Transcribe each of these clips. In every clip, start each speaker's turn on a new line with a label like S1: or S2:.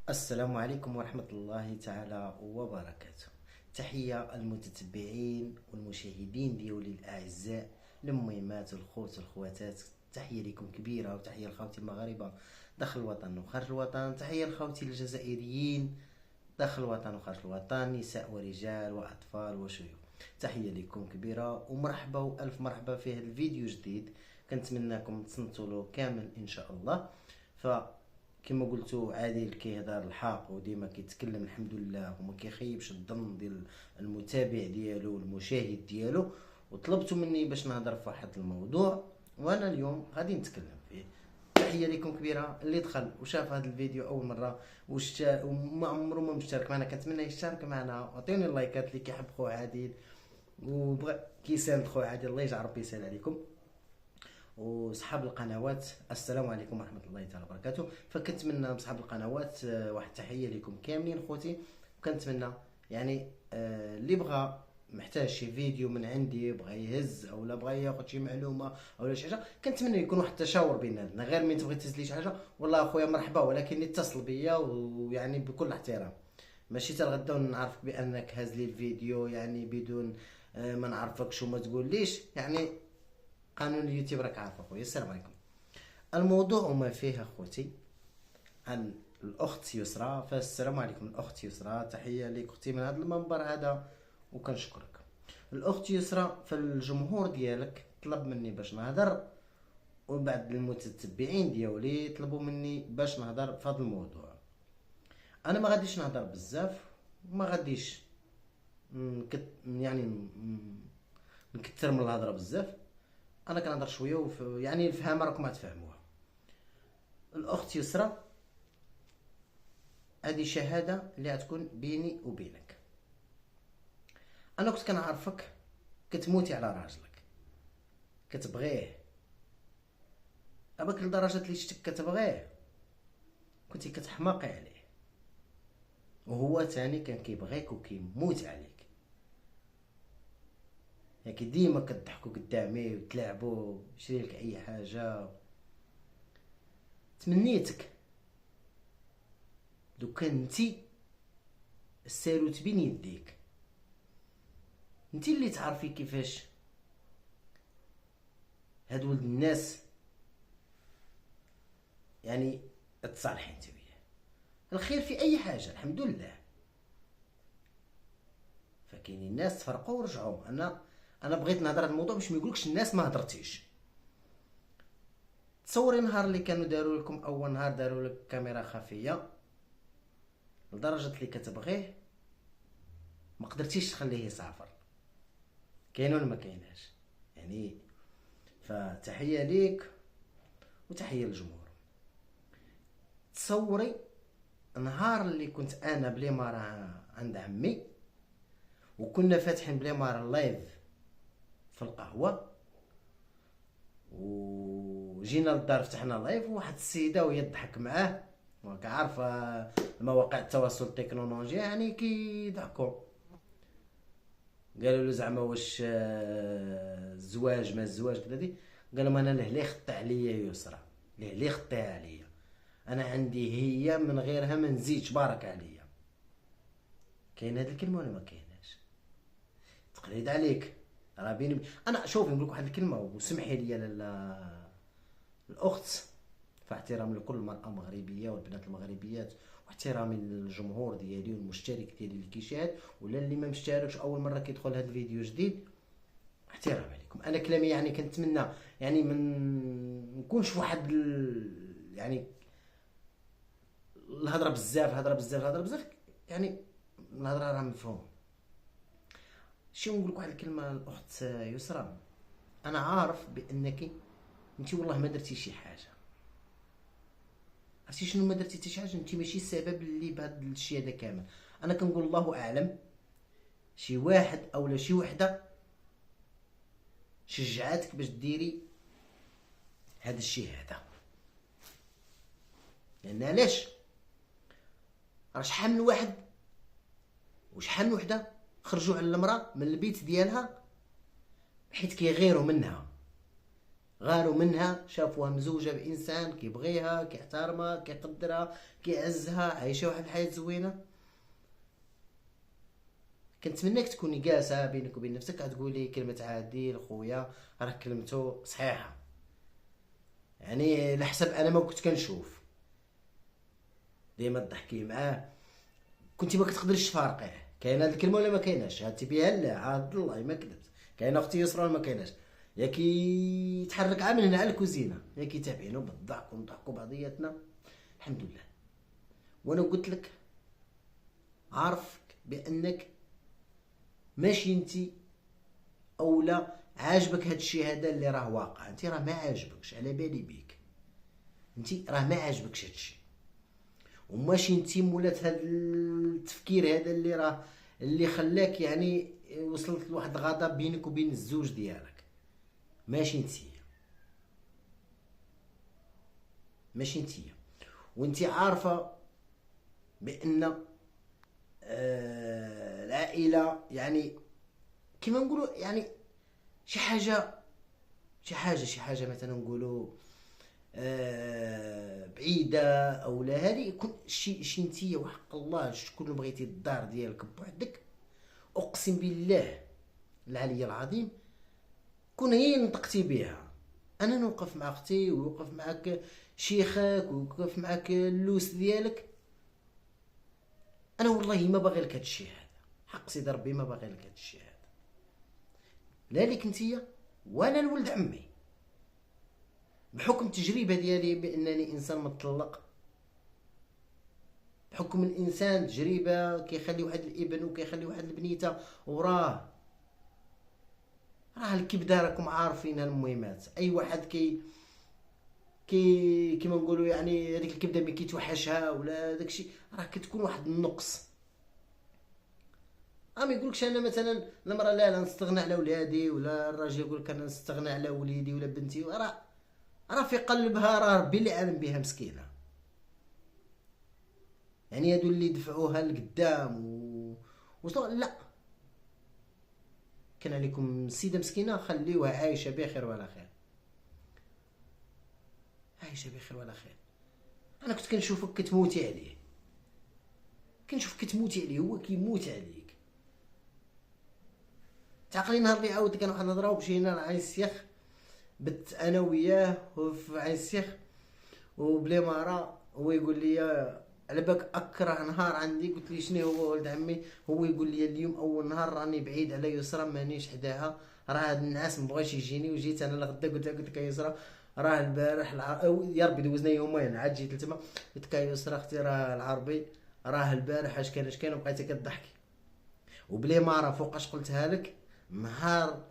S1: السلام عليكم ورحمة الله تعالى وبركاته. تحية المتتبعين والمشاهدين ديالي الأعزاء، المهمات الخوت والخواتات، تحية لكم كبيرة، وتحية لخوتي المغاربة داخل الوطن وخارج الوطن، تحية لخوتي الجزائريين داخل الوطن وخارج الوطن، نساء ورجال وأطفال وشيوخ. تحية لكم كبيرة ومرحبا وألف مرحبا في هذا الفيديو جديد. كنتمناكم تصنتوا له كامل إن شاء الله. كما قلتو عادل كيهضر الحق وديما كيتكلم الحمد لله وما كيخيبش الظن ديال المتابع ديالو والمشاهد ديالو، وطلبتوا مني باش نهضر في واحد الموضوع وانا اليوم غادي نتكلم فيه. تحيه لكم كبيره. اللي دخل وشاف هذا الفيديو اول مره وما عمره ما مشترك معنا كنتمنى يشترك معنا وعطيوني اللايكات اللي كيحب خو عادل وبغى كيساند خو عادل. الله يجعل ربي يسهل عليكم وصحاب القنوات. السلام عليكم ورحمه الله تعالى وبركاته. فكنتمنى من صحاب القنوات واحد التحيه لكم كاملين خوتي، وكنتمنى يعني اللي بغى محتاج شي فيديو من عندي، بغى يهز او لا بغى ياخذ شي معلومه او لا شي حاجه، كنتمنى يكون واحد التشاور بيناتنا. غير من تبغي تهز لي شي حاجه والله اخويا مرحبا، ولكن اتصل بيا ويعني بكل احترام، ماشي تا الغدا ونعرفك بانك هاز لي الفيديو يعني بدون ما نعرفكش وما تقوليش. يعني قانون اليوتيوب راك عارف اخويا. السلام عليكم. الموضوع وما فيه اخوتي عن الاخت يسرى. فالسلام عليكم الاخت يسرى، تحيه لك اختي من هذا المنبر هذا وكنشكرك. الاخت يسرى، فالجمهور ديالك طلب مني باش نهضر، وبعد المتتبعين ديالي طلبوا مني باش نهضر في هذا الموضوع. انا ما غاديش نهضر بزاف وما غاديش يعني نكثر من الهضره بزاف. انا كنهضر شويه يعني الفهامه راكم غتفهموها. الاخت يسرى، هذه شهاده اللي غتكون بيني وبينك. انا كنت كنعرفك كتموتي على راجلك، كتبغيه اباك لدرجه اللي شتك كتبغيه كنتي كتحماقي عليه، وهو تاني كان كيبغيك وكيموت عليك. يعني ديما كتضحكوا قدامي وتلعبوا يشري لك اي حاجه. تمنيتك لو كان انتي الساروت بين يديك، انتي اللي تعرفي كيفاش هاد ولد الناس يعني تصالحي انت وياه. الخير في اي حاجه الحمد لله، فكاينين الناس تفرقوا ورجعوا. انا بغيت نهضر هذا الموضوع باش ما يقولكش الناس ما هضرتيش. تصوري نهار اللي كانوا داروا لكم اول نهار داروا لك كاميرا خفيه لدرجه اللي كتبغيه ما قدرتيش تخليه يسافر، كاين ولا ما كايناش؟ يعني فتحيه ليك وتحيه للجمهور. تصوري نهار اللي كنت انا بليمارا عند عمي وكنا فاتحين بليمارا لايف في القهوه، وجينا للدار فتحنا لايف وواحد السيده وهي تضحك معاه، راك عارفه مواقع التواصل التكنولوجيا يعني كيضحكوا. قالوا له زعما واش الزواج ما الزواج كذا دي، قال لهم انا ليه خطي عليا يسرى، ليه خطيها عليا، انا عندي هي من غيرها ما نزيدش، بارك عليا. كاين هاد الكلمه ولا ما كايناش؟ تقليد عليك راه بيني انا. شوفي نقول لك واحد الكلمه وسمحي لي الاخت، فاحترام لكل مرأة مغربية والبنات المغربيات، واحترامي للجمهور ديالي والمشترك ديالي اللي كيشاهد ولا اللي ما مشتركش اول مره كيدخل هذا الفيديو جديد. احترام عليكم. انا كلامي يعني كنتمنى يعني من نكونش واحد يعني الهضره بزاف الهضره بزاف يعني الهضره راه مفهوم. شي نقول لك واحد الكلمه الاخت يسرى، انا عارف بانك انت والله ما درتي شي حاجه. عرفتي شنو ما درتي حتى شي حاجه؟ انت ماشي السبب اللي بهذا الشيء هذا كامل. انا كنقول الله اعلم شي واحد اولا شي وحده شجعاتك باش ديري هذا الشيء هذا. لان علاش؟ راه شحال من واحد وشحال من وحده خرجوا على المراه من البيت ديالها حيت كيغيروا منها، غاروا منها، شافوها مزوجه بانسان كيبغيها كيحترمها كيقدرها كيعزها، عايشه واحد الحياه زوينه. كنتمناك تكوني جالسه بينك وبين نفسك غتقولي كلمه عادل خويا راه كلمته صحيحه، يعني لحسب انا ما كنت كنشوف ديما تضحكي معاه كنتي ما كتقدريش تفارقيه. كاينه هاد الكلمه ولا ما كايناش؟ هاتي بها لا عاد الله ما كذبت. كاينه اختي يسرا ولا ما كايناش؟ يا كيتحرك عا من هنا على الكوزينه، يا كيتابعينو بالضحك ونضحكوا بعضياتنا. الحمد لله. وانا قلت لك عارفك بانك ماشي انتي اولا عاجبك هاد الشيء هذا اللي راه واقع، انتي راه ما عاجبكش على بالي بيك، انتي راه ما عاجبكش هاد الشيء، وماشي انتي مولات هاد التفكير هذا اللي راه اللي خلاك يعني وصلت لواحد الغضب بينك وبين الزوج ديالك. ماشي انتي، ماشي انتي. وانتي عارفه بان العائله يعني كيما نقولوا يعني شي حاجه مثلا نقولوا بعيده او لا، هذه يكون شي نتيا وحق الله شكون بغيتي الدار ديالك بوحدك، اقسم بالله العلي العظيم كون هي نطقتي بها، انا نوقف مع اختي ويوقف معك شيخك ويوقف معك اللوس ديالك. انا والله ما باغي لك هذا الشيء هذا، حق سيدي ربي ما باغي لك هذا الشيء هذا، لا ليك نتيا ولا لولد عمي. بحكم التجربه ديالي بانني انسان مطلق، بحكم الانسان تجربه كيخلي واحد الابن وكيخلي واحد البنيته وراه الكبده راكم عارفين المهمات. اي واحد كيما نقولوا يعني هذيك الكبده ملي كيتوحشها ولا داكشي راه كتكون واحد النقص. ما يقولكش انا مثلا المراه لا نستغنى على ولادي، ولا الراجل يقول لك انا نستغنى على وليدي ولا بنتي، راه في قلبها راه ربي اللي عالم بها مسكينه. يعني هادو اللي دفعوها لقدام لا، كان عليكم السيده مسكينه خليوها عايشه بخير ولا خير، عايشه بخير ولا خير. انا كنت كنشوفك كتموتي عليه، كنشوفك كتموتي عليه هو كيموت عليك. تعقلي نهار اللي عاود كان واحد الهضره ومشينا لعين السيخ، بت انا وياه في عين السيخ وبلي مارا، هو يقول لي على بالك اكره نهار عندي. قلت لي شنو هو ولد عمي؟ هو يقول لي اليوم اول نهار راني بعيد على يسرى مانيش حداها، راه هاد الناس مبغاش يجيني وجيت انا لغدا قلت لك يا يسرى راه البارح يا ربي دوزنا يومين عاد جيت لتما قلت لك يا يسرى اختي راه العربي راه البارح اش كان وبقيتي كضحكي. وبلي ما راه فوقاش قلتها لك نهار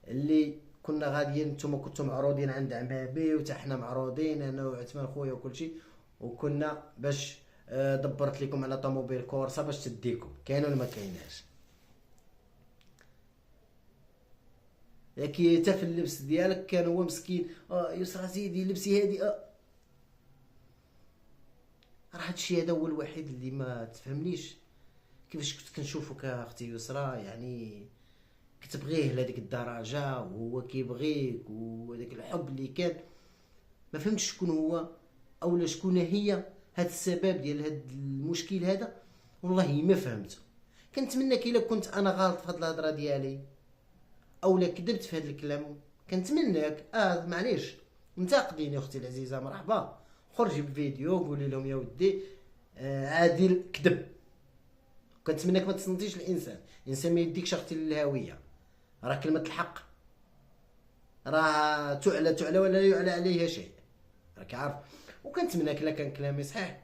S1: اللي كنا غاديين نتوما كنتم معروضين عند عمامي وتا حنا معروضين انا وعثمان خويا وكل شيء، وكنا باش دبرت لكم على طوموبيل كورسا باش تديكم، كاين ولا ما كايناش؟ ياكي حتى في اللبس ديالك كان هو مسكين يسرى زيدي لبسي هادي راه هادشي هذا هو الوحيد اللي ما تفهمنيش كيفاش كنت كنشوفك اختي يسرى، يعني كتبغيه لهاديك الدرجه وهو كيبغيك وهذاك الحب اللي كان. ما فهمتش شكون هو اولا شكون هي هاد السبب ديال هاد المشكل هذا، والله ما فهمته. كنتمنى الا كنت انا غلط في هاد الهضره ديالي اولا كذبت في هاد الكلام كنتمناك معليش انتقديني اختي العزيزه مرحبا، خرجي بفيديو قولي لهم يا ودي عادل كذب. كنتمناك ما تصنتيش الانسان ما يديكش اختي للهاويه، راه كلمه الحق راه تعلى ولا يعلى عليها شيء، راك عارف. وكنتمناك الا كان كلامي صحيح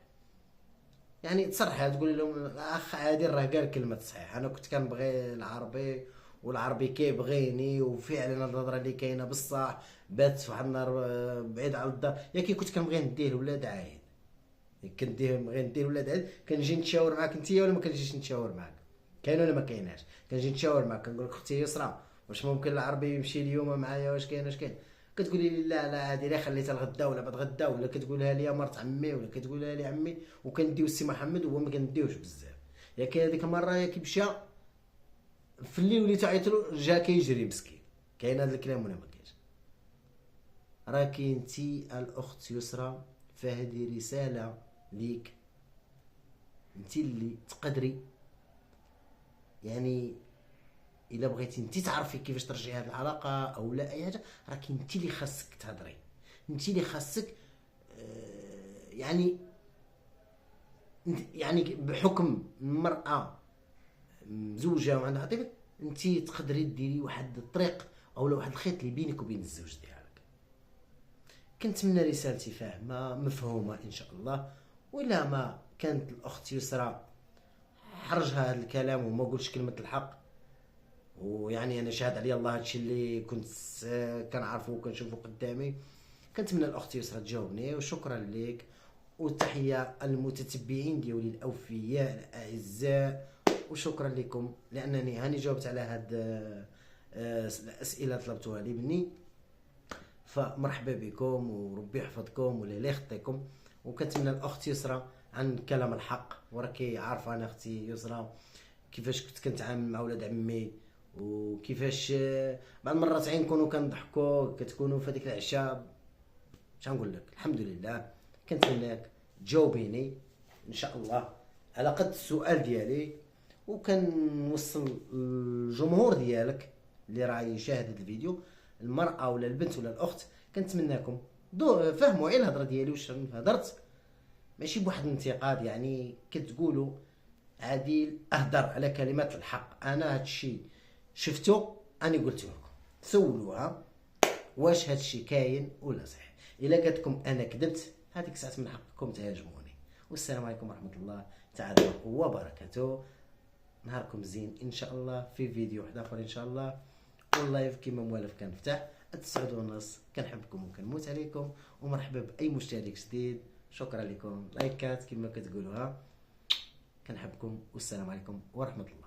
S1: يعني تصرح تقول لهم الاخ عادل راه قال كلمه صحيح، انا كنت كنبغي العربي والعربي كيبغيني وفعلا الهضره اللي كاينه بصح بات في واحد النهار بعيد على الدار، يا كي كنت كنبغي نديه الولاد عايد، كنبغي نديه الولاد عايد كنجي نتشاور معاك انتيا ولا ما كنجيش نتشاور معاك؟ كاين ولا ما كايناش؟ كنجي نتشاور معاك كنقول لك اختي يسرى واش ممكن العربي يمشي اليوم معايا واش كاين كتقولي لي لا عادي لا خليتها الغدا ولا بعد غدا، ولا كتقولها لي مرت عمي ولا كتقولها لي عمي، وكنديو السي محمد وهو ما كنديوش بزاف. ياك هذيك المره ياك مشى في الليل وليت عيط له جا كيجري مسكين. كاين هذا الكلام ولا ما كاينش؟ راكي انتي الاخت يسرى، فهذه رسالة ليك، انتي اللي تقدري يعني الا بغيتي انتي تعرفي كيفاش ترجعي هذه العلاقه او لا اي حاجه، راكي انتي اللي خاصك تهضري، انتي اللي خاصك يعني يعني بحكم المراه مزوجه وعندها عاطفه، انتي تقدري ديري واحد الطريق او واحد الخيط اللي بينك وبين الزوج ديالك. كنتمنى رسالتي فاهمه مفهومه ان شاء الله. ولا ما كانت الاخت يسرى حرجها هذا الكلام وما قلتش كلمه الحق، ويعني انا شهد علي الله هادشي اللي كنت كنعرفو وكنشوفو قدامي، كنتمنى الاخت يسرى تجاوبني. وشكرا لك، وتحيه المتتبعين ديالي الاوفياء الاعزاء، وشكرا لكم لانني هاني جاوبت على هاد الاسئله طلبتوها لي مني. فمرحبا بكم وربي يحفظكم ولا لا يخطيكم. وكنتمنى الاخت يسرى عن كلام الحق، وراكي عارفه انا اختي يسرى كيفاش كنت كنتعامل مع ولاد عمي، وكيفاش بعض المرات عين نكونوا كنضحكوا كتكونوا في هذيك العشاء. شنقول لك، الحمد لله. كنتمناك تجاوبيني ان شاء الله على قد السؤال ديالي، وكنوصل الجمهور ديالك اللي راه يشاهد هذا الفيديو، المراه ولا البنت ولا الاخت، كنتمناكم فهموا على الهضره ديالي واش هضرت، ماشي بواحد الانتقاد يعني كتقولوا عادل اهدر على كلمات الحق. انا هادشي شفتو اني قلت لكم، سولوها واش هادشي كاين ولا صحيح. الا قالت لكم انا كذبت، هذيك الساعه من حقكم تهاجموني. والسلام عليكم ورحمه الله تعالى وبركاته. نهاركم زين ان شاء الله، في فيديو واحد اخر ان شاء الله. واللايف كيما موالف كنفتح 9:30. كنحبكم وكنموت عليكم، ومرحبا باي مشترك جديد. شكرا لكم، لايكات كما كتقولوها. كنحبكم والسلام عليكم ورحمه الله.